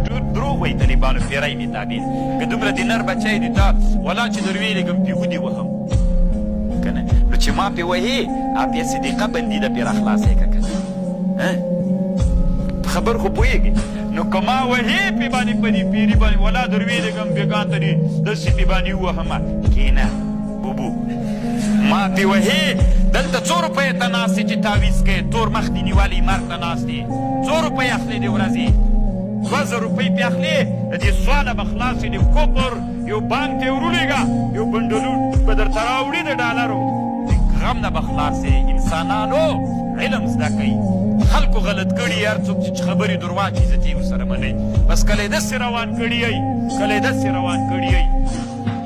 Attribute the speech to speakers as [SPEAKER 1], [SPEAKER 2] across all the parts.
[SPEAKER 1] دروغ وایي طالبانو پیری مې تابع که دومره د نر بچی دي تا ولا چې در ویلېږم پې ودې وهم که نه نو چې ما پې وهې بیا صدیقه بندي ده پې را خلاصی که که په خبر خو پوهېږې نو که ما وهې پې باندې په دې پیري باندې ولا در ویلېږم بېګان ته دې داسې پې باندې ووهمه کښېنه بوبو ما پې وهې دلته څو روپیو ته ناست چې تعویز کوې تور مخ دې نیولی مرګ ته ناست دی څو روپۍ اخلې د ورځې 2000 روپۍ پې اخلې د دې سواله به خلاصې د کوپر یو بانک ته یې ورولېږه یو بنډلون به درته راوړي د ډالرو غم نه به خلاصې انسانانو علم زده کوي خلکو غلط کړي هر څوک چې خبرې دروا چې عزت یې ورسره منئ بس کله یې داسې روان کړي یئ کله یې داسې روان کړي یئ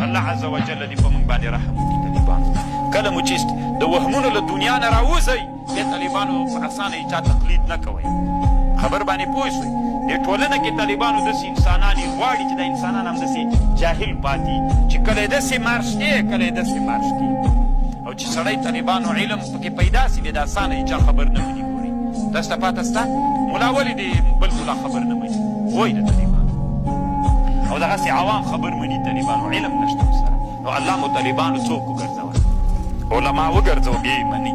[SPEAKER 1] الله عز وجل دې په موږ باندې رحم وکړي طالبانو کله مو چې د وهمونو له دنیا نه راوځئ دې طالبانو په اسانه یې چا تقلید نه کوئ خبر باندې پوه شوئ دې ټولنه کې طالبانو داسې انسانان یې غواړي چې دا انسانان هم داسې جاهل پاتې چې کله یې داسې مارش کې کله یې داسې مارش کې او چې سړی طالبانو علم پکې پیدا سي د اسانه یې چا خبر نه مني ګوري تاسو ته پاته سته ملا ولې د بل ملا خبر نه مني وایي د طالبانو او دغسې عوام خبر مني طالبانو علم نشته ورسره نو الله مو طالبانو څوک وګرځول علما وګرځو بیا یې مني